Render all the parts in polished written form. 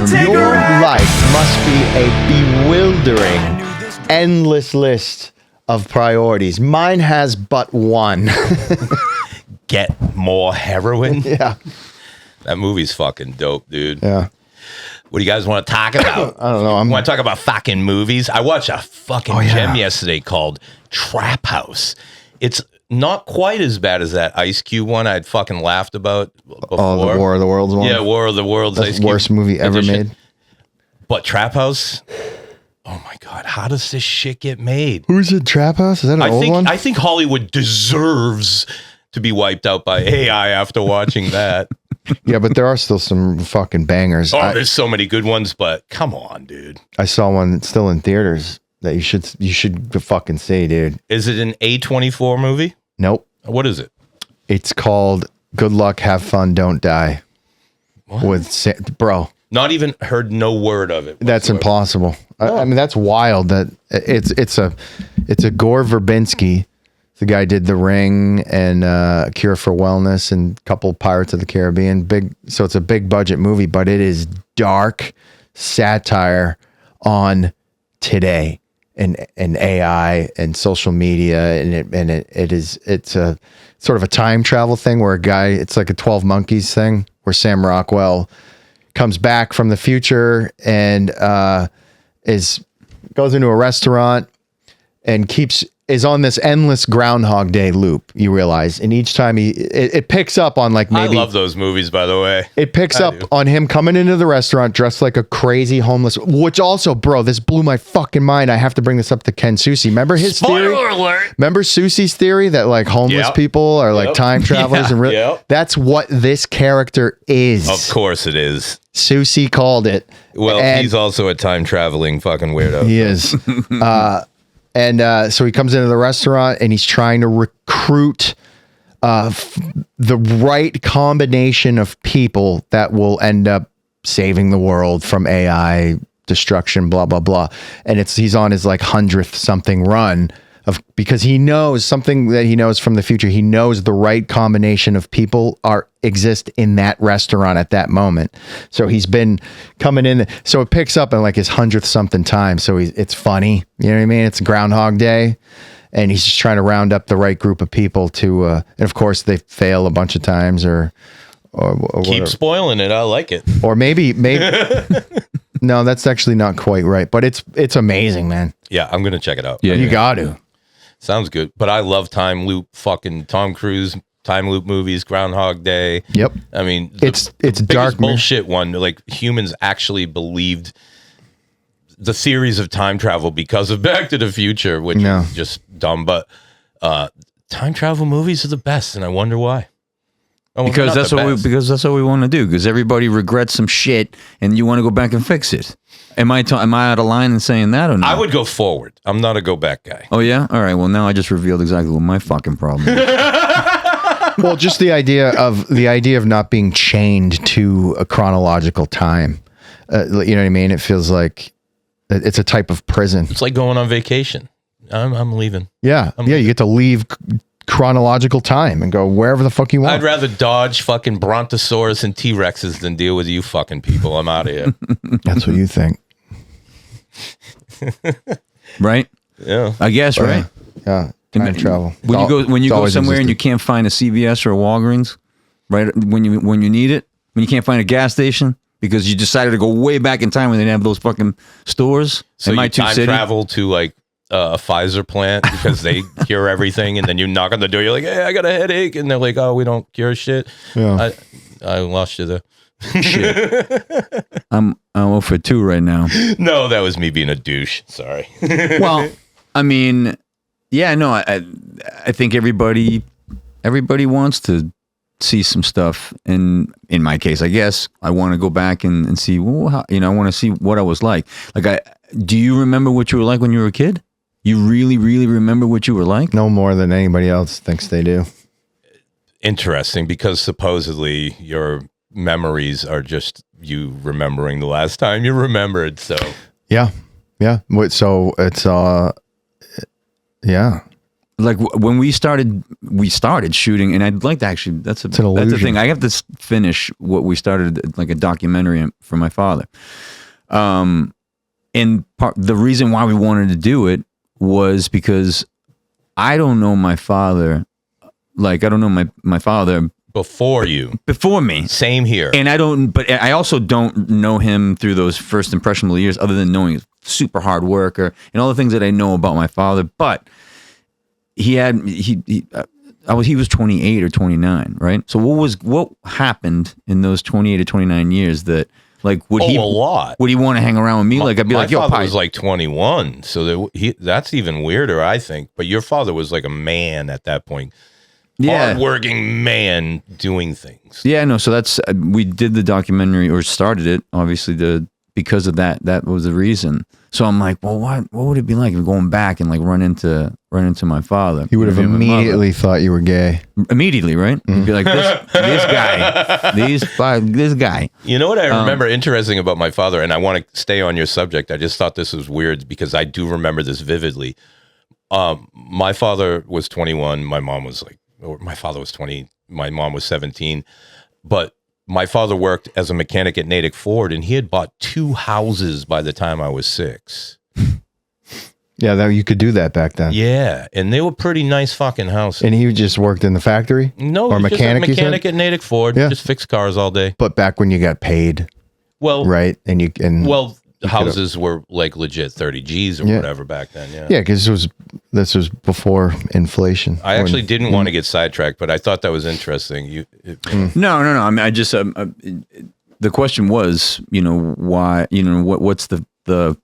Your life must be a bewildering, endless list of priorities. Mine has but one. Get more heroin. Yeah. That movie's fucking dope, dude. Yeah. What do you guys want to talk about? I don't know. I want to talk about fucking movies. I watched a fucking gem yesterday called Trap House. It's not quite as bad as that Ice Cube one I'd fucking laughed about before. Oh, the War of the Worlds one? Yeah, War of the Worlds. That's Ice the worst Cube movie ever edition. made. But Trap House, oh my God, how does this shit get made? Who's it, Trap House? Is that an old one? I think Hollywood deserves to be wiped out by AI after watching that. Yeah, but there are still some fucking bangers. Oh, there's so many good ones, but come on, dude. I saw one still in theaters that you should fucking see, dude. Is it an A24 movie? Nope. What is it? It's called Good Luck, Have Fun, Don't Die. What? Bro. Not even heard no word of it. That's impossible. I mean, that's wild. That it's a Gore Verbinski. The guy did The Ring and Cure for Wellness and a couple Pirates of the Caribbean. So it's a big budget movie, but it is dark satire on today and AI and social media, and it's a sort of a time travel thing where it's like a 12 Monkeys thing where Sam Rockwell comes back from the future and goes into a restaurant and is on this endless Groundhog Day loop, you realize. And each time it picks up on like maybe... I love those movies, by the way. It picks up on him coming into the restaurant dressed like a crazy homeless... Which also, bro, this blew my fucking mind. I have to bring this up to Ken Susi. Remember his theory? Spoiler alert! Remember Susi's theory that like homeless people are like time travelers? That's what this character is. Of course it is. Susi called it. Well, he's also a time traveling fucking weirdo. He is. So he comes into the restaurant and he's trying to recruit the right combination of people that will end up saving the world from AI destruction, blah, blah, blah. And he's on his like 100th something run because he knows something that he knows from the future. He knows the right combination of people exist in that restaurant at that moment. So he's been coming in. So it picks up in like his 100th something time. So it's funny. You know what I mean? It's Groundhog Day. And he's just trying to round up the right group of people to, and of course they fail a bunch of times or keep spoiling it. I like it. Or maybe, no, that's actually not quite right, but it's amazing, man. Yeah. I'm going to check it out. Yeah, you got to. Sounds good. But I love time loop, fucking Tom Cruise, time loop movies, Groundhog Day. Yep. I mean, it's dark bullshit one. Like humans actually believed the theories of time travel because of Back to the Future, which is just dumb. But time travel movies are the best, and I wonder why. Because that's what we want to do. Because everybody regrets some shit, and you want to go back and fix it. Am I out of line in saying that or not? I would go forward. I'm not a go back guy. Oh yeah. All right. Well, now I just revealed exactly what my fucking problem is. Well, just the idea of not being chained to a chronological time. You know what I mean? It feels like it's a type of prison. It's like going on vacation. I'm leaving. Yeah. You get to leave chronological time and go wherever the fuck you want. I'd rather dodge fucking Brontosaurus and T-Rexes than deal with you fucking people. I'm out of here. That's what you think. Right? Yeah. I guess, right? Yeah. Time travel. When you go somewhere and you can't find a CVS or a Walgreens, right? When you need it, when you can't find a gas station because you decided to go way back in time when they didn't have those fucking stores. So you time travel to like a Pfizer plant because they cure everything, and then you knock on the door. You're like, "Hey, I got a headache," and they're like, "Oh, we don't cure shit." Yeah. I lost you there. Shit. I'm 0 for 2 right now. No, that was me being a douche. Sorry. Well, I mean, yeah, no, I think everybody wants to see some stuff, and in my case, I guess I want to go back and see. Well, how, I want to see what I was like. Do you remember what you were like when you were a kid? You really, really remember what you were like? No more than anybody else thinks they do. Interesting, because supposedly your memories are just you remembering the last time you remembered. So yeah. So it's yeah. like when we started shooting, and I'd like to actually, that's the thing. I have to finish what we started, like a documentary for my father. And the reason why we wanted to do it was because I don't know my father. Like, I don't know my father before me. Same here. And but I also don't know him through those first impressionable years, other than knowing he's a super hard worker and all the things that I know about my father. But he was 28 or 29, right? So what happened in those 28 or 29 years that, like, would he want to hang around with me? Like, I'd be like, yo, my father was like 21, so that's even weirder, I think. But your father was like a man at that point. Yeah. Hardworking man doing things. Yeah, no, so that's, we did the documentary, or started it, obviously, because of that. That was the reason. So I'm like, well, what would it be like if going back and like run into my father? He would have immediately thought you were gay. Immediately, right? He'd be like, this guy. You know what I remember interesting about my father, and I want to stay on your subject. I just thought this was weird because I do remember this vividly. My father was 21. My father was 20. My mom was 17. But my father worked as a mechanic at Natick Ford, and he had bought 2 houses by the time I was 6. Yeah, you could do that back then. Yeah, and they were pretty nice fucking houses. And he just worked in the factory? No, or mechanic, just a mechanic at Natick Ford. Yeah. Just fixed cars all day. But back when you got paid, well, right? Houses were like legit 30 G's or whatever back then. Yeah. Yeah, because this was before inflation. I actually didn't want to get sidetracked, but I thought that was interesting. No. I mean, I just the question was, why? What's the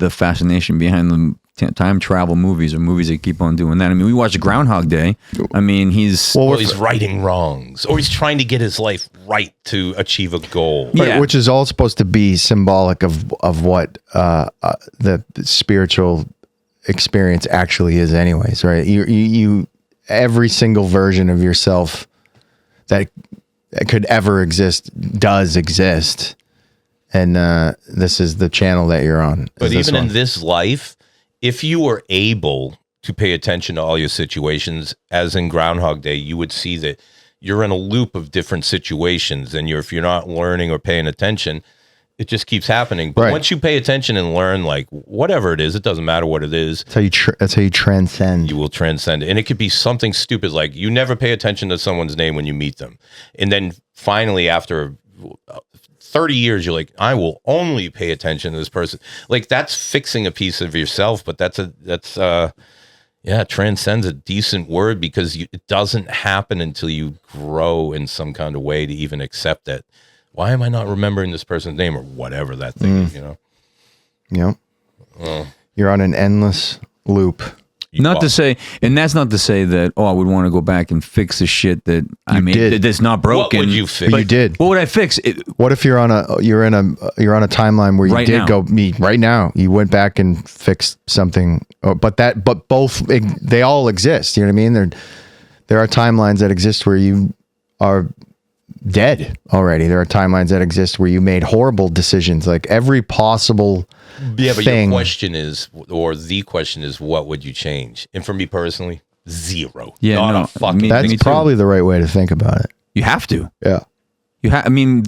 fascination behind the time travel movies or movies that keep on doing that? I mean, we watched Groundhog Day. I mean, he's righting wrongs, or he's trying to get his life right to achieve a goal. Right, which is all supposed to be symbolic of what the spiritual experience actually is, anyways. Right? You every single version of yourself that could ever exist does exist, and this is the channel that you're on. But even in this life, if you were able to pay attention to all your situations, as in Groundhog Day, you would see that you're in a loop of different situations, and if you're not learning or paying attention, it just keeps happening. But once you pay attention and learn, like, whatever it is, it doesn't matter what it is. That's how you transcend. You will transcend. And it could be something stupid, like you never pay attention to someone's name when you meet them. And then finally, after 30 years, you're like, I will only pay attention to this person. Like, that's fixing a piece of yourself, but transcends a decent word, because it doesn't happen until you grow in some kind of way to even accept that. Why am I not remembering this person's name, or whatever that thing is, Yep. You're on an endless loop. Not to say that, I would want to go back and fix the shit that I made that's not broken. What would you fix? But you did. What would I fix? What if you're on a timeline where you did go meet right now? You went back and fixed something, but both they all exist. You know what I mean? There are timelines that exist where you are dead already. There are timelines that exist where you made horrible decisions, like every possible. Yeah, but the question is, what would you change? And for me personally, 0. Yeah, not a fucking. That's probably the right way to think about it. You have to. Yeah. I mean,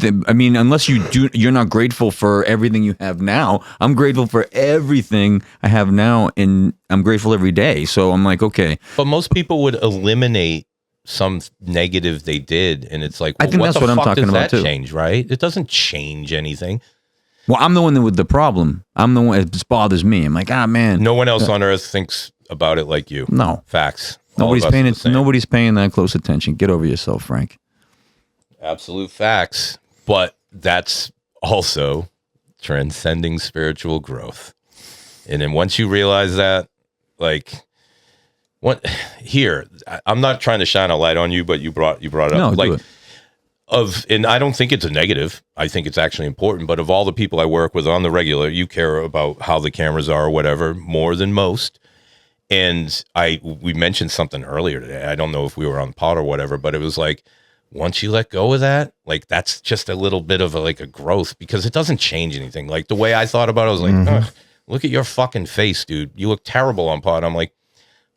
unless you're not grateful for everything you have now. I'm grateful for everything I have now, and I'm grateful every day. So I'm like, okay. But most people would eliminate some negative they did, and it's like, I think that's what I'm talking about too. Change, right? It doesn't change anything. Well, I'm the one with the problem. I'm the one that bothers me. I'm like, man. No one else on earth thinks about it like you. No. Facts. Nobody's paying that close attention. Get over yourself, Frank. Absolute facts. But that's also transcending spiritual growth. And then once you realize that, like, I'm not trying to shine a light on you, but you brought it up. No, like, do it. And I don't think it's a negative. I think it's actually important. But of all the people I work with on the regular, you care about how the cameras are or whatever more than most. And we mentioned something earlier today. I don't know if we were on the pod or whatever, but it was like, once you let go of that, like, that's just a little bit of a growth, because it doesn't change anything. Like, the way I thought about it, I was like, look at your fucking face, dude. You look terrible on pod. I'm like,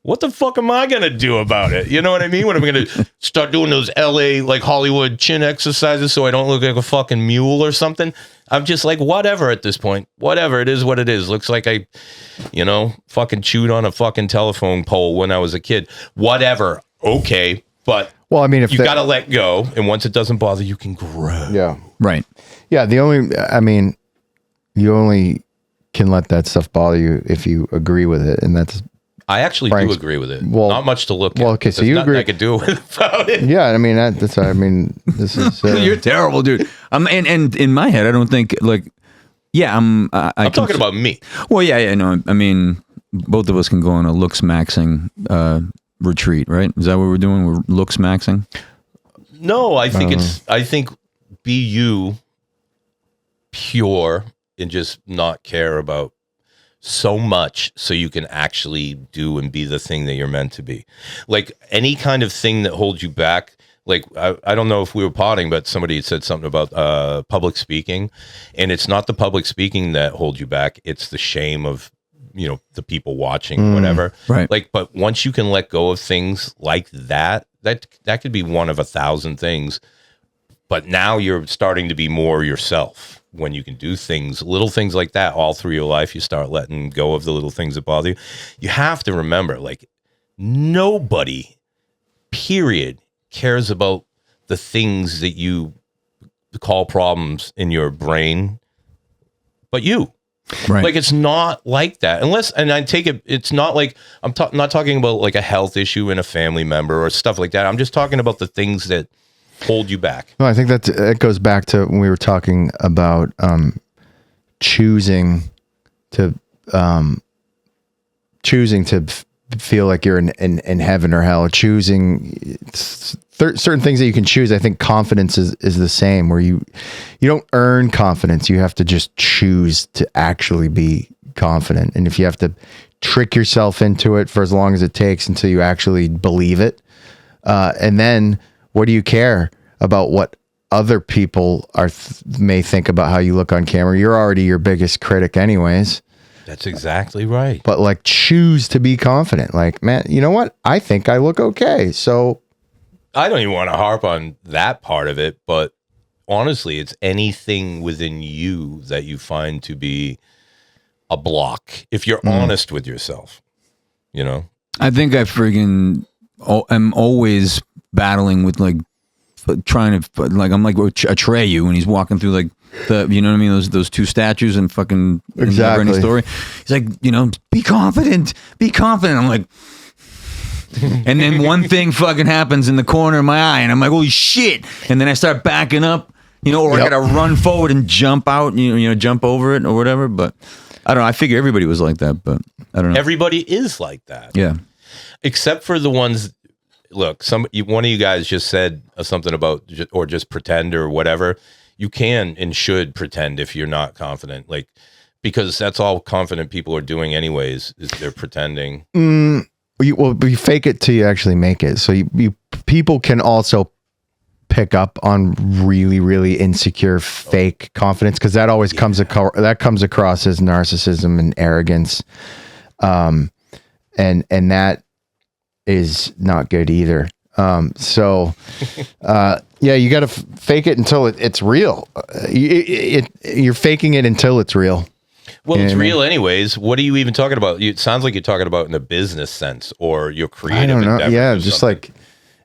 what the fuck am I going to do about it? You know what I mean? What am I going to start doing those LA, like Hollywood chin exercises so I don't look like a fucking mule or something? I'm just like, whatever at this point. Whatever. It is what it is. Looks like I, fucking chewed on a fucking telephone pole when I was a kid. Whatever. Okay. But well, I mean, if you got to let go. And once it doesn't bother, you can grow. Yeah. Right. Yeah. You only can let that stuff bother you if you agree with it. And that's, I actually do agree with it. Well, not much to look at. Well, okay, so you agree. I could do without it. Yeah, I mean this is. You're terrible, dude. And in my head, I don't think I'm talking about me. Well, yeah, no. I mean, both of us can go on a looks maxing retreat, right? Is that what we're doing? We're looks maxing. No, I think be you, pure, and just not care about so much so you can actually do and be the thing that you're meant to be. Like any kind of thing that holds you back. Like, I don't know if we were potting, but somebody had said something about public speaking, and it's not the public speaking that holds you back. It's the shame of, the people watching, whatever. Right. Like, but once you can let go of things like that could be one of 1,000 things. But now you're starting to be more yourself. When you can do things, little things like that, all through your life, you start letting go of the little things that bother you. You have to remember, like, nobody, period, cares about the things that you call problems in your brain, but you. Right. Like, it's not like that. And I take it, it's not like, I'm not talking about like a health issue in a family member or stuff like that. I'm just talking about the things that hold you back. No, I think that goes back to when we were talking about choosing to feel like you're in heaven or hell, choosing certain things that you can choose. I think confidence is the same, where you don't earn confidence. You have to just choose to actually be confident. And if you have to trick yourself into it for as long as it takes until you actually believe it, and then what do you care about what other people may think about how you look on camera? You're already your biggest critic anyways. That's exactly right. But like, choose to be confident. Like, man, you know what? I think I look okay. So I don't even want to harp on that part of it, but honestly, it's anything within you that you find to be a block. If you're honest with yourself, I think I friggin' am always battling with like trying to like, I'm like Atreyu when he's walking through like the, you know what I mean? Those two statues and fucking exactly. Never-Ending Story. He's like, be confident. I'm like, and then one thing fucking happens in the corner of my eye and I'm like, holy shit. And then I start backing up, or I gotta run forward and jump out, jump over it or whatever. But I don't know. I figure everybody was like that, but I don't know. Everybody is like that. Yeah. Except for the ones, look, one of you guys just said something about, or just pretend or whatever. You can and should pretend if you're not confident, like, because that's all confident people are doing anyways, is they're pretending. You fake it till you actually make it. So people can also pick up on really, really insecure, fake confidence, because that always comes across as narcissism and arrogance, and that is not good either. Yeah, you got to fake it until it's real. You're faking it until it's real. Well, it's real anyways. What are you even talking about? It sounds like you're talking about in a business sense or your creative. I don't know. Yeah, just like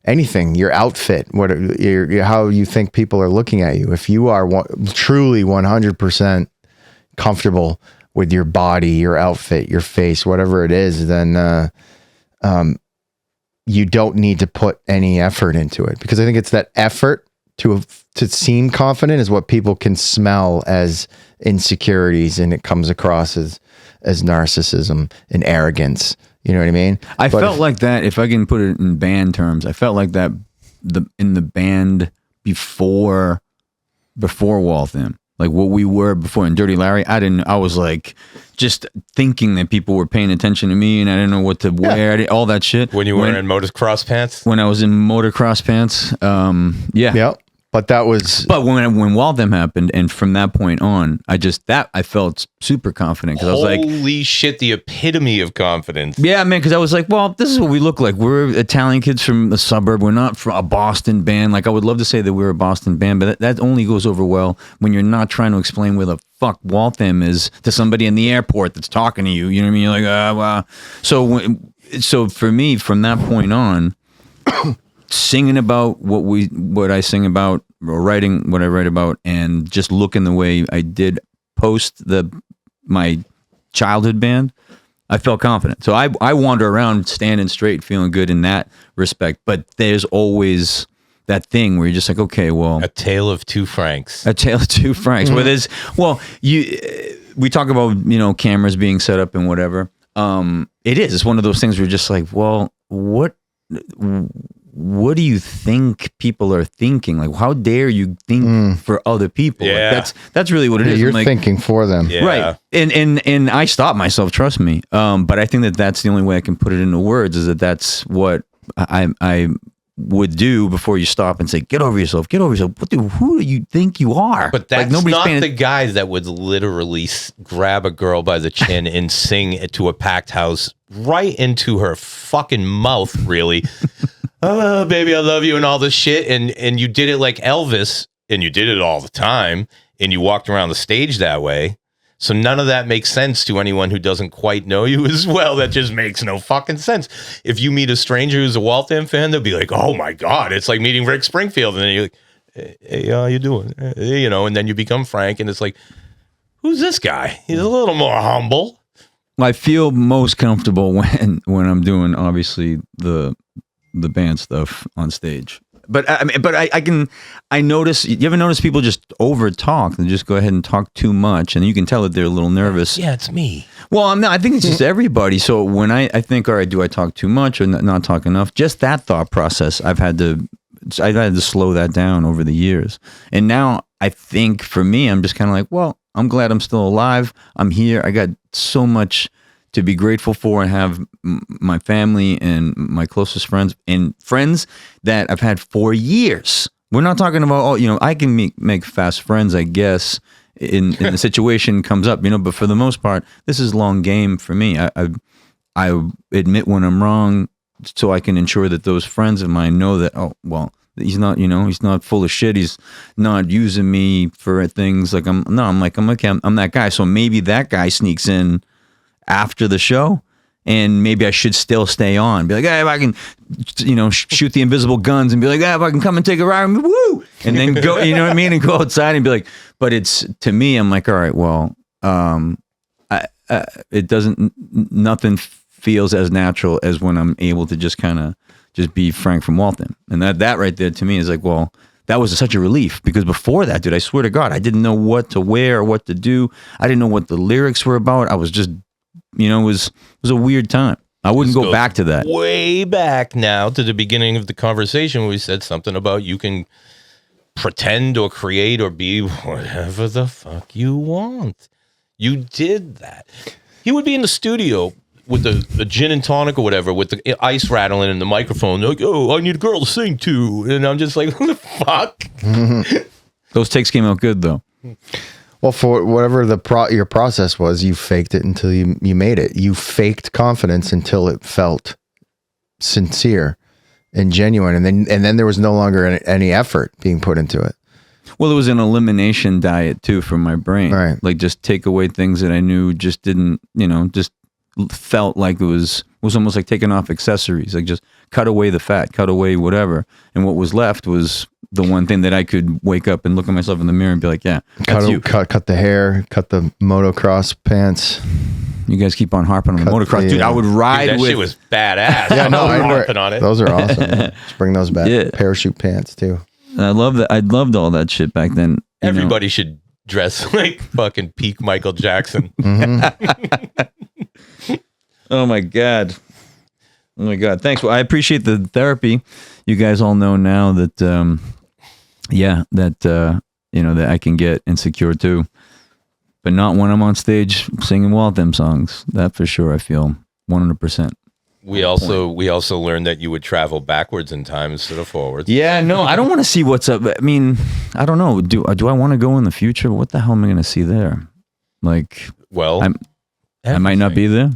anything, your outfit, how you think people are looking at you. If you are truly 100% comfortable with your body, your outfit, your face, whatever it is, then you don't need to put any effort into it, because I think it's that effort to seem confident is what people can smell as insecurities, and it comes across as narcissism and arrogance. You know what I mean? I felt like that, if I can put it in band terms, I felt like that in the band before Waltham, like what we were before in Dirty Larry. I was like just thinking that people were paying attention to me and I didn't know what to wear, all that shit. When you were in motocross pants? When I was in motocross pants. Yeah. Yep. But that was. But when Waltham happened, and from that point on, I felt super confident because I was like, holy shit, the epitome of confidence. yeah, man, because I was like, well, this is what we look like. We're Italian kids from the suburb. We're not from a Boston band. Like, I would love to say that we're a Boston band, but that only goes over well when you're not trying to explain where the fuck Waltham is to somebody in the airport that's talking to you. You know what I mean? You're like, well. So for me, from that point on, singing about what I sing about, or writing what I write about, and just looking the way I did post my childhood band, I felt confident. So I wander around standing straight, feeling good in that respect. But there's always that thing where you're just like, okay, well, A Tale of Two Franks. where there's, well, we talk about, cameras being set up and whatever. It's one of those things where you're just like, well, what do you think people are thinking? Like, how dare you think for other people? Yeah. Like, that's really what it is. You're I'm like, thinking for them. Yeah. right. And I stop myself, trust me. But I think that's the only way I can put it into words, is that's what I would do before you stop and say, get over yourself. What who do you think you are? But that's not the guys that would literally grab a girl by the chin and sing it to a packed house right into her fucking mouth, really. Oh, baby, I love you and all this shit. And you did it like Elvis, and you did it all the time, and you walked around the stage that way. So none of that makes sense to anyone who doesn't quite know you as well. That just makes no fucking sense. If you meet a stranger who's a Waltham fan, they'll be like, oh my God, it's like meeting Rick Springfield. And then you're like, hey, how you doing? And then you become Frank, and it's like, who's this guy? He's a little more humble. I feel most comfortable when I'm doing, obviously, the band stuff on stage. But I notice, you ever notice people just over talk and just go ahead and talk too much, and you can tell that they're a little nervous. Yeah, it's me. Well, I'm not, I think it's just everybody. So when I think, all right, do I talk too much or not talk enough? Just that thought process, I've had to slow that down over the years. And now I think for me, I'm just kind of like, well, I'm glad I'm still alive. I'm here. I got so much to be grateful for, and have my family and my closest friends and friends that I've had for years. We're not talking about, I can make fast friends, I guess, in the situation comes up, but for the most part, this is long game for me. I admit when I'm wrong, so I can ensure that those friends of mine know that, oh, well, he's not, he's not full of shit. He's not using me for things like I'm okay. I'm that guy. So maybe that guy sneaks in after the show, and maybe I should still stay on. Be like, hey, if I can, shoot the invisible guns and be like, hey, if I can come and take a ride, woo! And then go, you know what I mean? And go outside and be like, but it's, to me, I'm like, all right, well, it doesn't, nothing feels as natural as when I'm able to just kind of just be Frank from Waltham. And that right there to me is like, well, that was such a relief, because before that, dude, I swear to God, I didn't know what to wear or what to do. I didn't know what the lyrics were about. I was just, it was a weird time. I wouldn't go back to that. Way back now to the beginning of the conversation where we said something about you can pretend or create or be whatever the fuck you want. You did that. He would be in the studio with the gin and tonic or whatever, with the ice rattling in the microphone. Like, oh, I need a girl to sing to. And I'm just like, who the fuck? Those takes came out good, though. Well, for whatever your process was, you faked it until you made it. You faked confidence until it felt sincere and genuine, and then there was no longer any effort being put into it. Well, it was an elimination diet too for my brain. Right. Like, just take away things that I knew just didn't, just felt like it was almost like taking off accessories. Like, just cut away the fat, cut away whatever, and what was left was the one thing that I could wake up and look at myself in the mirror and be like, yeah, that's you. Cut the hair, cut the motocross pants. You guys keep on harping on the motocross. Dude, I would ride that with... shit was badass. Yeah, no, I'm harping on it. Those are awesome. Just bring those back. Yeah. Parachute pants too. I love that. I loved all that shit back then. Everybody should dress like fucking peak Michael Jackson. Oh my God. Thanks. Well, I appreciate the therapy. You guys all know now that, that I can get insecure too, but not when I'm on stage singing Waltham songs. That for sure. I feel 100%. We also learned that you would travel backwards in time instead of forwards. Yeah, no, I don't want to see what's up. I mean, I don't know. Do I want to go in the future? What the hell am I going to see there? Like, well, I might not be there.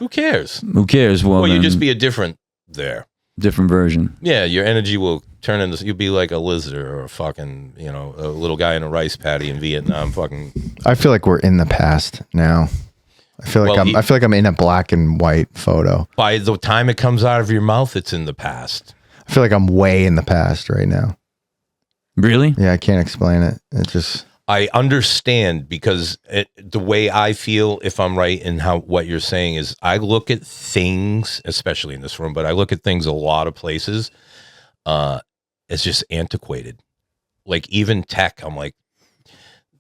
Who cares? Who cares? Well, you just be a different version. Yeah, your energy will turn into. You'll be like a lizard or a fucking, a little guy in a rice paddy in Vietnam. Fucking. I feel like we're in the past now. I feel like I'm in a black and white photo. By the time it comes out of your mouth, it's in the past. I feel like I'm way in the past right now. Really? Yeah, I can't explain it. It just. I understand because the way I feel, if I'm right in what you're saying is, I look at things, especially in this room, but I look at things a lot of places, as just antiquated. Like even tech, I'm like,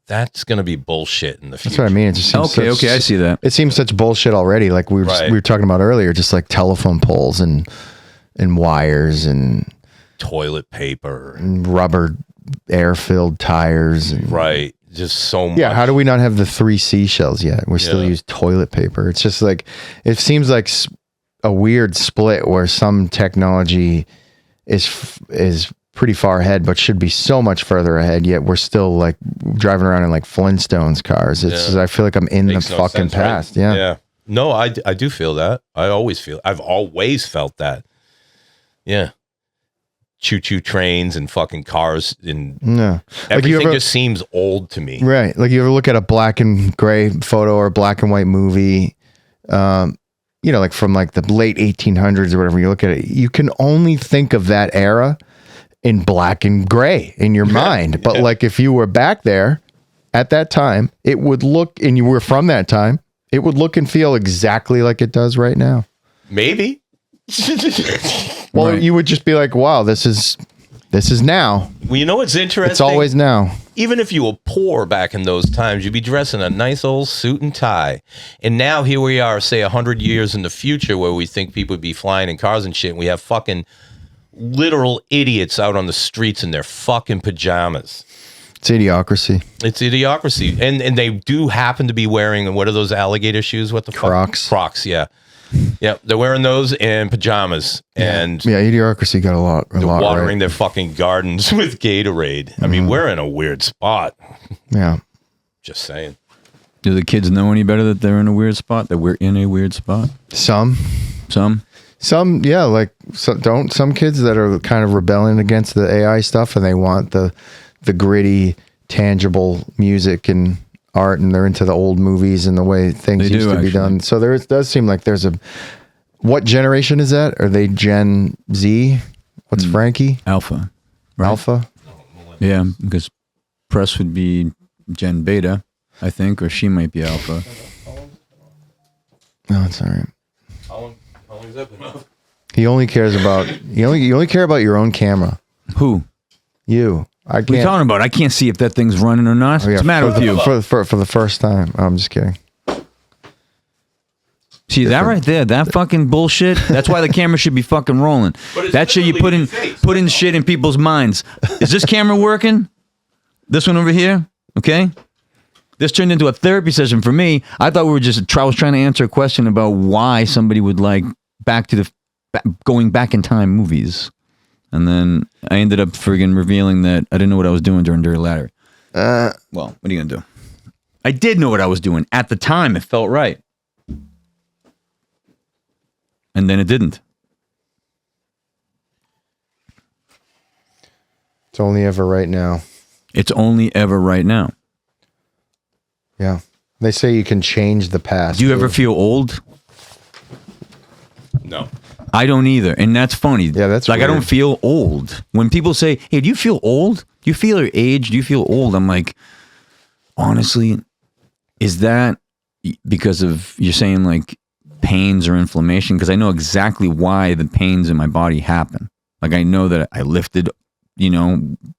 that's going to be bullshit in the future. That's what I mean. It just seems okay, I see that. It seems such bullshit already. Like we were talking about earlier, just like telephone poles and wires and toilet paper and rubber air-filled tires. And, right. Just so much. Yeah. How do we not have the 3 seashells yet? We still use toilet paper. It's just like, it seems like a weird split where some technology is pretty far ahead, but should be so much further ahead. Yet we're still like driving around in like Flintstones cars. It's just, I feel like I'm in the fucking past. Right? Yeah. No, I do feel that. I've always felt that. Yeah. Choo-choo trains and fucking cars and everything just seems old to me. Right. Like you ever look at a black and gray photo or a black and white movie, like from like the late 1800s or whatever, you look at it, you can only think of that era in black and gray in your mind. But like if you were back there at that time, it would look, and you were from that time, it would look and feel exactly like it does right now. Maybe. Well, you would just be like, wow, this is now. Well, you know what's interesting? It's always now. Even if you were poor back in those times, you'd be dressed in a nice old suit and tie. And now here we are, say 100 years in the future, where we think people would be flying in cars and shit, and we have fucking literal idiots out on the streets in their fucking pajamas. It's idiocracy. It's idiocracy. And they do happen to be wearing, what are those alligator shoes? What the Crocs. Fuck? Crocs, yeah. Yeah, they're wearing those and pajamas. And idiocracy got a lot watering right. their fucking gardens with Gatorade. I mean, we're in a weird spot. Yeah. Just saying. Do the kids know any better that they're in a weird spot? That we're in a weird spot? Some, yeah. Like some kids that are kind of rebelling against the AI stuff, and they want the gritty, tangible music and art, and they're into the old movies and the way things used to be done. So it does seem like there's what generation is that? Are they Gen Z? What's Frankie? Alpha. Right? Alpha? Yeah, because Press would be Gen Beta, I think, or she might be Alpha. No, it's all right. How long has that been? You only care about your own camera. Who? You. What are you talking about? I can't see if that thing's running or not. What's the matter with you? For the first time. I'm just kidding. See that right there? That fucking bullshit. That's why the camera should be fucking rolling. That shit you put in shit in people's minds. Is this camera working? This one over here? Okay. This turned into a therapy session for me. I thought I was trying to answer a question about why somebody would like going back in time movies. And then I ended up friggin' revealing that I didn't know what I was doing during Dirty Larry. Well, what are you going to do? I did know what I was doing. At the time, it felt right. And then it didn't. It's only ever right now. It's only ever right now. Yeah. They say you can change the past. Do you ever feel old? No. I don't either. And that's funny. Yeah, that's like, weird. I don't feel old. When people say, hey, do you feel old? Do you feel your age? Do you feel old? I'm like, honestly, is that because of, you're saying like pains or inflammation? Because I know exactly why the pains in my body happen. Like I know that I lifted,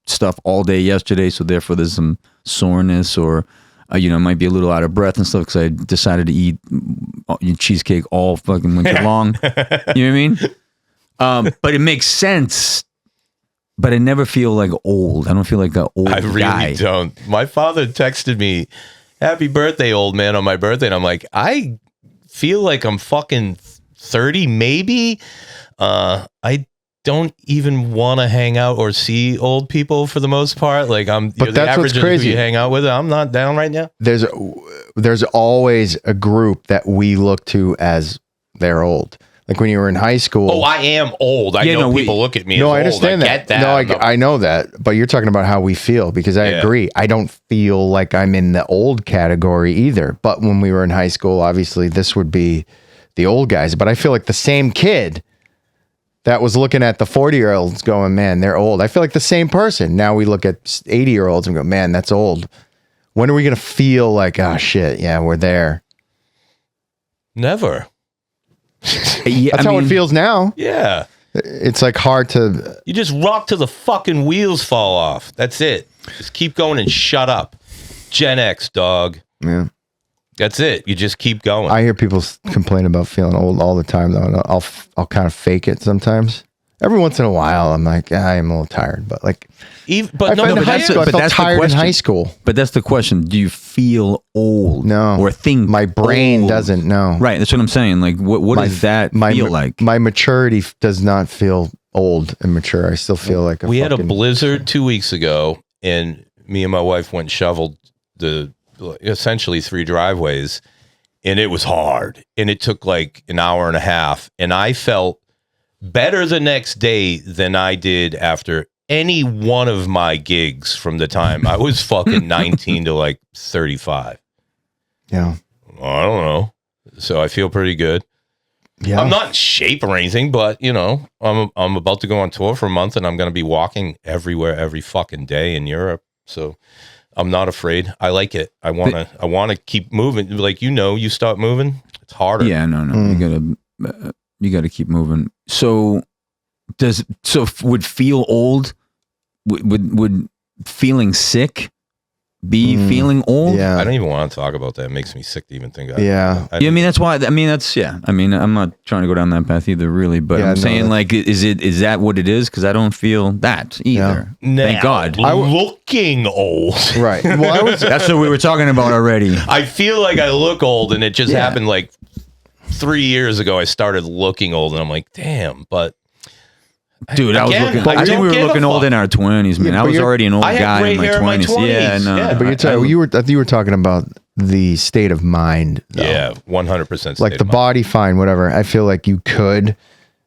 stuff all day yesterday. So therefore there's some soreness or, it might be a little out of breath and stuff because I decided to eat cheesecake all fucking winter long. You know what I mean? But it makes sense. But I never feel like old. I don't feel like an old guy. I really don't. My father texted me, "Happy birthday, old man," on my birthday. And I'm like, I feel like I'm fucking 30, maybe. I don't even want to hang out or see old people for the most part. Like But that's what's crazy. Who you hang out with. I'm not down right now. There's always a group that we look to as they're old. Like when you were in high school. Oh, I am old. I know people look at me. No, as I understand old. that. I get that. No, I know that. But you're talking about how we feel, because I agree. I don't feel like I'm in the old category either. But when we were in high school, obviously this would be the old guys. But I feel like the same kid that was looking at the 40-year-olds going, man, they're old. I feel like the same person. Now we look at 80-year-olds and go, man, that's old. When are we going to feel like, oh shit, yeah, we're there? Never. That's how it feels now. Yeah. It's like hard to. You just rock till the fucking wheels fall off. That's it. Just keep going and shut up. Gen X, dog. Yeah. That's it. You just keep going. I hear people complain about feeling old all the time, though. And I'll kind of fake it sometimes. Every once in a while, I'm like, I'm a little tired, but like, I felt tired in high school. But that's the question. Do you feel old? No. Or think my brain old? Doesn't know. Right. That's what I'm saying. Like, what does that feel like? My maturity does not feel old and mature. I still feel like we had a blizzard 2 weeks ago, and me and my wife went and shoveled essentially 3 driveways, and it was hard, and it took like an hour and a half, and I felt better the next day than I did after any one of my gigs from the time I was fucking 19 to like 35. Yeah. I don't know. So I feel pretty good. Yeah. I'm not in shape or anything, but you know, I'm about to go on tour for a month, and I'm going to be walking everywhere every fucking day in Europe. So I'm not afraid. I like it. I want to keep moving. Like, you start moving, it's harder. Yeah, no. You got to keep moving. So would feel old? Would feeling sick be feeling old? Yeah. I don't even want to talk about that. It makes me sick to even think about yeah. it. I mean, that's why. I mean, I'm not trying to go down that path either, really. But I'm saying, like, is that what it is? Because I don't feel that either. Yeah. Thank God. Looking old. Right. Well, that's what we were talking about already. I feel like I look old, and it just happened like 3 years ago. I started looking old, and I'm like, damn, but. Dude, I think we were looking old in our 20s, man. I was already an old guy in my 20s. Yeah, no. Yeah, but you were talking about the state of mind, though. Yeah, 100%. Like the body, fine, whatever. I feel like you could.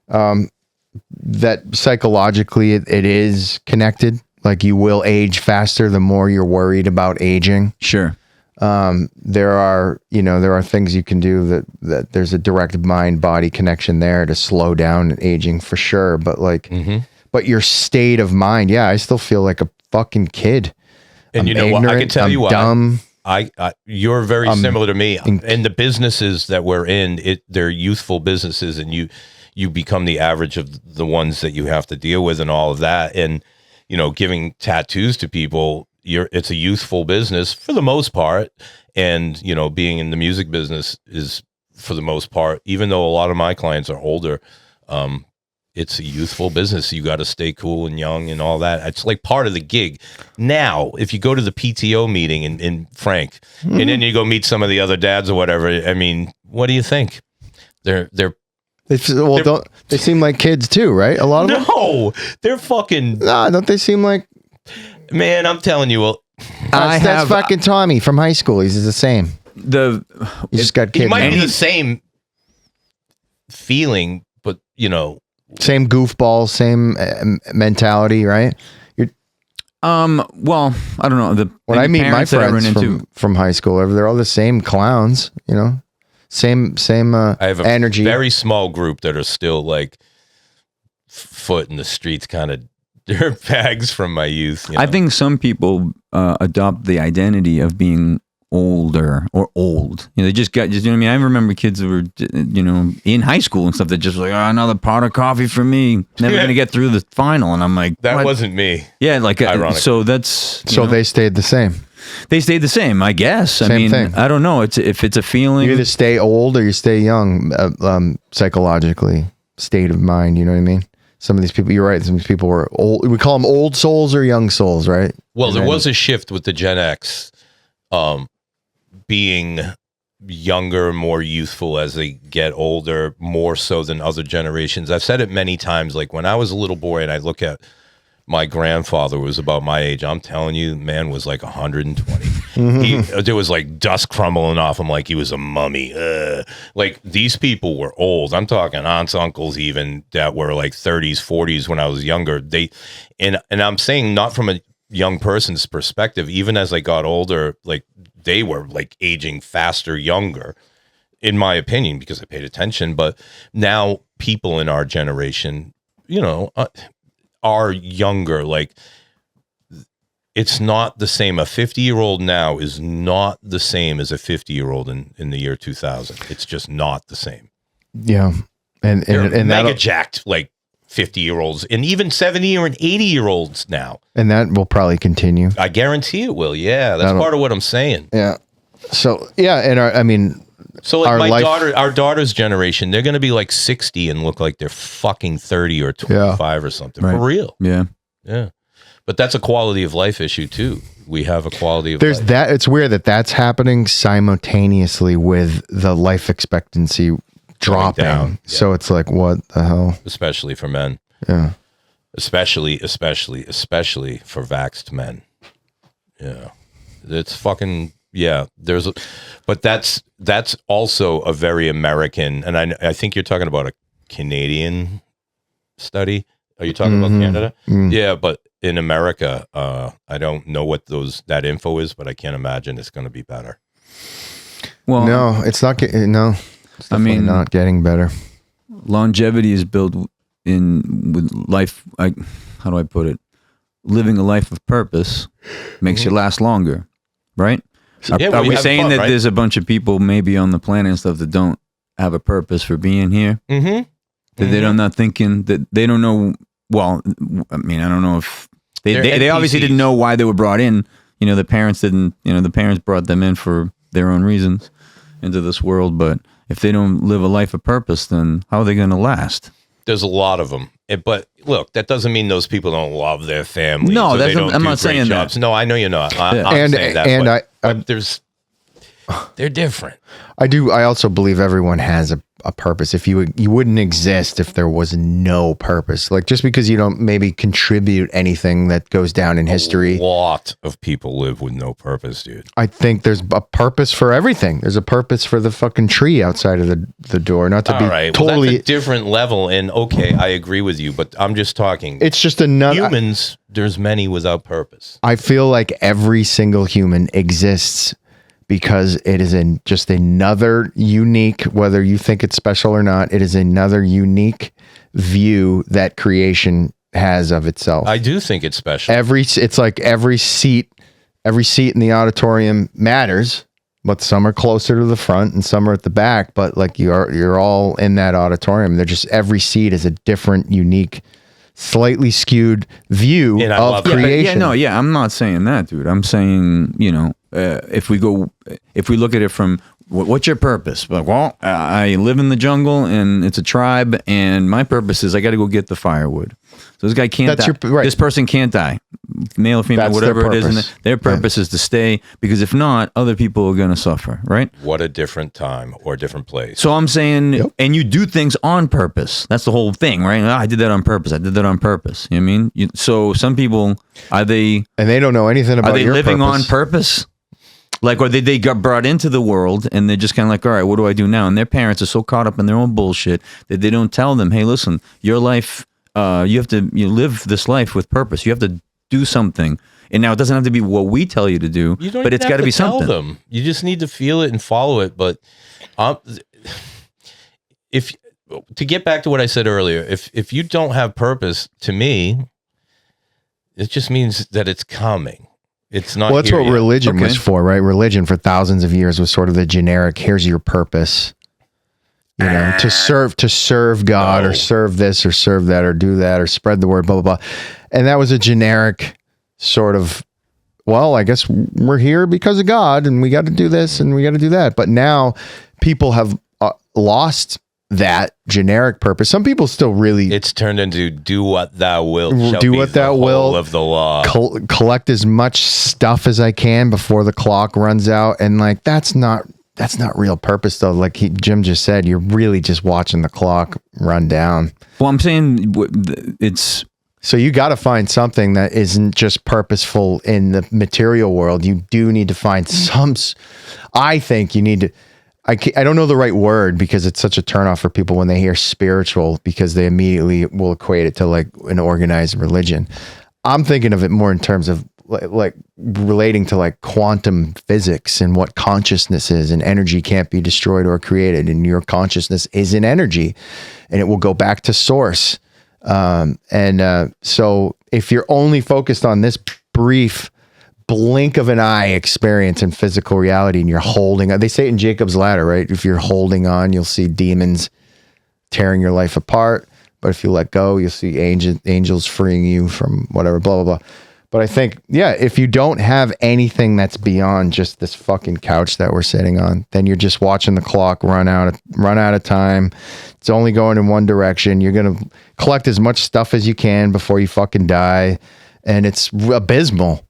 That psychologically, it is connected. Like you will age faster the more you're worried about aging. Sure. There are things you can do that there's a direct mind body connection there to slow down aging for sure. But like, but your state of mind, I still feel like a fucking kid. And I'm you know what? I can tell you what. Dumb. You're very similar to me. In the businesses that we're in, they're youthful businesses, and you become the average of the ones that you have to deal with and all of that. And, giving tattoos to people, it's a youthful business for the most part. And, being in the music business is for the most part, even though a lot of my clients are older, it's a youthful business. You got to stay cool and young and all that. It's like part of the gig. Now, if you go to the PTO meeting in Frank, and then you go meet some of the other dads or whatever, I mean, what do you think? They seem like kids too, right? A lot of them? No, they're fucking. Nah, don't they seem like? Man, I'm telling you, that's fucking Tommy from high school. He's the same. He just got kids. He might be the same feeling, but same goofball, same mentality, right? Well, I don't know. When I meet my friends from high school, they're all the same clowns, same I have a energy. Very small group that are still like foot in the streets, kind of dirtbags from my youth. I think some people adopt the identity of being older or old. They just you know what I mean? I remember kids that were, in high school and stuff that just like, another pot of coffee for me. Never going to get through the final. And I'm like, that wasn't me. Yeah. Like, so that's, so they stayed the same. They stayed the same, I guess. Same thing. I don't know. If it's a feeling. You either stay old or you stay young, psychologically, state of mind. You know what I mean? Some of these people, you're right. Some of these people were old. We call them old souls or young souls, right? Well, there was a shift with the Gen X, being younger, more youthful as they get older, more so than other generations. I've said it many times. Like when I was a little boy and I look at my grandfather, was about my age. I'm telling you, man was like 120. There was like dust crumbling off him like he was a mummy. Like these people were old. I'm talking aunts, uncles, even that were like 30s, 40s when I was younger. And I'm saying not from a young person's perspective. Even as I got older, like they were like aging faster, younger, in my opinion, because I paid attention. But now people in our generation, are younger. Like it's not the same. A 50-year-old now is not the same as a 50-year-old in the year 2000. It's just not the same. Yeah. And mega jacked like 50-year-olds and even 70 or 80-year-olds now. And that will probably continue. I guarantee it will. Yeah. That's part of what I'm saying. Yeah. So, yeah. And so like our daughter's generation, they're going to be like 60 and look like they're fucking 30 or 25 or something. Right. For real. Yeah. Yeah. But that's a quality of life issue too. We have a quality of life. That. It's weird that's happening simultaneously with the life expectancy dropping. Yeah. So it's like, what the hell? Especially for men. Yeah. Especially for vaxxed men. Yeah. It's fucking... Yeah, but that's also a very American, and I think you're talking about a Canadian study. Are you talking about Canada? Yeah, but in America, I don't know what that info is, but I can't imagine it's going to be better. Well, no, it's not. No, it's not getting better. Longevity is built with life. How do I put it? Living a life of purpose makes you last longer, right? Are we saying that there's a bunch of people maybe on the planet and stuff that don't have a purpose for being here? Mm-hmm. That they're not thinking, that they don't know. Well, I don't know if they obviously didn't know why they were brought in. The parents didn't. The parents brought them in for their own reasons into this world. But if they don't live a life of purpose, then how are they going to last? There's a lot of them. But look, that doesn't mean those people don't love their families. No, I'm not saying jobs. That. No, I know you're not. I'm saying that. But they're different. I also believe everyone has a purpose. If you wouldn't exist if there was no purpose. Like just because you don't maybe contribute anything that goes down in history. A lot of people live with no purpose, dude. I think there's a purpose for everything. There's a purpose for the fucking tree outside of the door. Not to All be right. totally well, that's a different level. And okay, I agree with you, but I'm just talking. It's just another humans. There's many without purpose. I feel like every single human exists because it is just another unique, whether you think it's special or not, it is another unique view that creation has of itself. I do think it's special. It's like every seat in the auditorium matters, but some are closer to the front and some are at the back, but like you're all in that auditorium. They're just, every seat is a different, unique, slightly skewed view of creation. I'm not saying that, dude. I'm saying, if we look at it from what's your purpose? Well, I live in the jungle and it's a tribe, and my purpose is I got to go get the firewood. So this guy can't die. This person can't die, male or female, whatever it is. And their purpose is to stay, because if not, other people are going to suffer, right? What a different time or a different place. So I'm saying, and you do things on purpose. That's the whole thing, right? I did that on purpose. You know what I mean? So some people, and they don't know anything about your living purpose. on purpose? Like, or they got brought into the world and they're just kind of like, all right, what do I do now? And their parents are so caught up in their own bullshit that they don't tell them, hey, listen, your life, you live this life with purpose. You have to do something. And now it doesn't have to be what we tell you to do, but it's got to be something. Them. You just need to feel it and follow it. But to get back to what I said earlier, if you don't have purpose, to me, it just means that it's coming. It's not. Well, that's what religion was for, right? Religion for thousands of years was sort of the generic, here's your purpose. To serve God, or serve this or serve that or do that or spread the word, blah, blah, blah. And that was a generic sort of, well, I guess we're here because of God and we got to do this and we got to do that. But now people have lost that generic purpose. Some people still really... It's turned into do what thou wilt. Do what thou wilt. Of the law. Collect as much stuff as I can before the clock runs out. And like, that's not that's not real purpose though. Like Jim just said, you're really just watching the clock run down. Well, I'm saying it's. So you got to find something that isn't just purposeful in the material world. You do need to find some. I think you need to. I don't know the right word because it's such a turnoff for people when they hear spiritual, because they immediately will equate it to like an organized religion. I'm thinking of it more in terms of like relating to like quantum physics and what consciousness is, and energy can't be destroyed or created, and your consciousness is an energy and it will go back to source. So if you're only focused on this brief blink of an eye experience in physical reality, and you're holding on, they say it in Jacob's Ladder, right? If you're holding on, you'll see demons tearing your life apart. But if you let go, you'll see angels freeing you from whatever, blah, blah, blah. But I think, yeah, if you don't have anything that's beyond just this fucking couch that we're sitting on, then you're just watching the clock run out of time. It's only going in one direction. You're going to collect as much stuff as you can before you fucking die. And it's abysmal.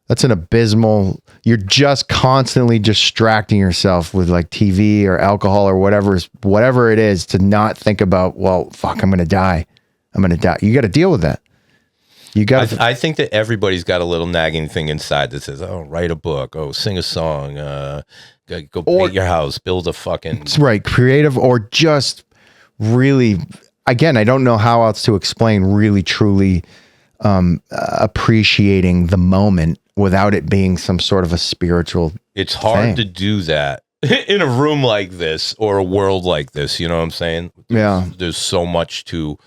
That's an abysmal, you're just constantly distracting yourself with like TV or alcohol or whatever it is, to not think about, well, fuck, I'm going to die. You got to deal with that. You got. I think that everybody's got a little nagging thing inside that says, "Oh, write a book. Oh, sing a song. Go paint your house. Build a fucking." Right, creative, or just really. Again, I don't know how else to explain. Really, truly appreciating the moment without it being some sort of a spiritual. It's hard to do that in a room like this or a world like this. You know what I'm saying? There's so much to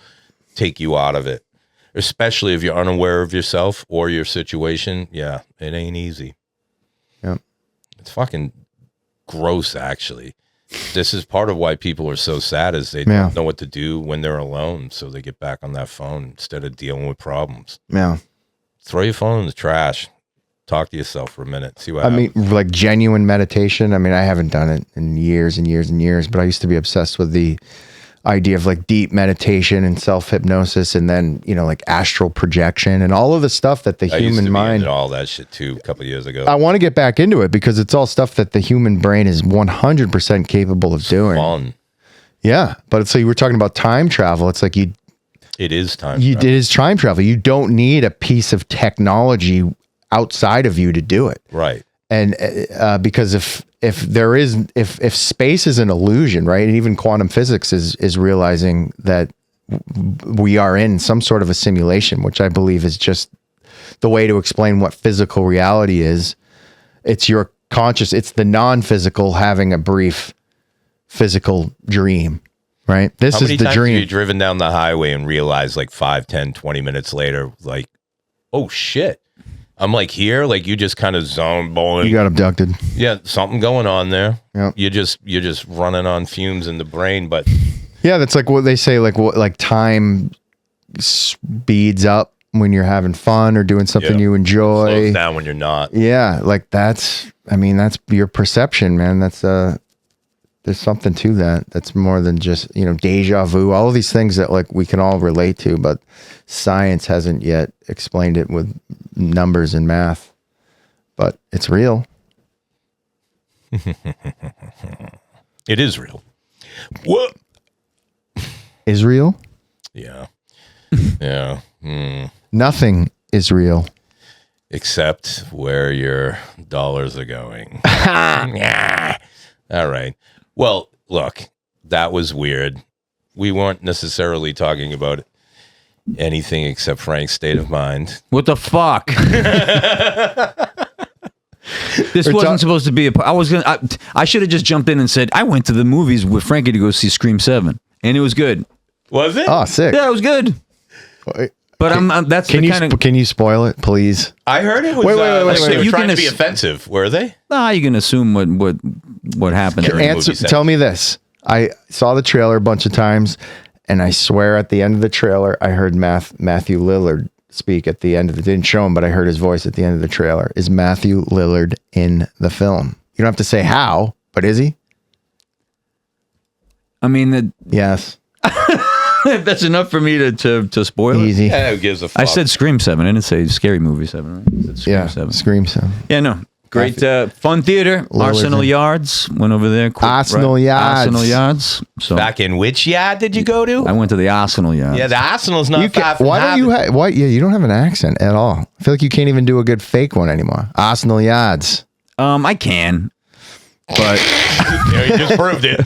take you out of it. Especially if you're unaware of yourself or your situation. Yeah, it ain't easy. Yeah. It's fucking gross, actually. This is part of why people are so sad, is they don't know what to do when they're alone, so they get back on that phone instead of dealing with problems. Yeah. Throw your phone in the trash. Talk to yourself for a minute. See what happens. I mean, like genuine meditation. I mean, I haven't done it in years and years and years, but I used to be obsessed with the idea of like deep meditation and self-hypnosis, and then, you know, like astral projection and all of the stuff that the human mind, all that shit too a couple of years ago. I want to get back into it because it's all stuff that the human brain is 100% capable of doing. Fun. Yeah, but so you were talking about time travel. It's like it is time travel. It is time travel. You don't need a piece of technology outside of you to do it. Right. And because if space is an illusion, right? And even quantum physics is realizing that we are in some sort of a simulation, which I believe is just the way to explain what physical reality is. It's your conscious, it's the non-physical having a brief physical dream, right? This is the dream. How many times have you driven down the highway and realized like 5, 10, 20 minutes later, like, oh shit, I'm like here, like you just kind of zone bowling. You got abducted. Yeah, something going on there. Yep. You're just running on fumes in the brain, but yeah, that's like what they say, like time speeds up when you're having fun or doing something you enjoy. Slows down when you're not. Yeah, like that's your perception, man. That's there's something to that. That's more than just, you know, deja vu, all of these things that like we can all relate to, but science hasn't yet explained it with numbers and math, but it's real. It is real. What? Israel? Yeah. Yeah. Nothing is real. Except where your dollars are going. All right. Well, look, that was weird. We weren't necessarily talking about anything except Frank's state of mind. What the fuck? This wasn't supposed to be I should have just jumped in and said, I went to the movies with Frankie to go see Scream 7, and it was good. Was it? Oh, sick. Yeah, it was good. But that's can you spoil it, please? I heard it was. Wait. They were trying to be offensive. Were they? Nah, you can assume what happened. Tell me this. I saw the trailer a bunch of times, and I swear at the end of the trailer, I heard Matthew Lillard speak at the end of it. Didn't show him, but I heard his voice at the end of the trailer. Is Matthew Lillard in the film? You don't have to say how, but is he? I mean, yes. That's enough for me to spoil Easy. Yeah, who gives a fuck? I said Scream 7. I didn't say Scary Movie 7, right? I said Scream 7. Scream 7. Yeah, no. Great fun theater. Arsenal Yards. Went over there. Arsenal Yards. Arsenal Yards. So Back in which yard did you go to? I went to the Arsenal Yards. Yeah, the Arsenal's not far from why don't you Harvard. why? Yeah, you don't have an accent at all. I feel like you can't even do a good fake one anymore. Arsenal Yards. I can, but There, he just proved it.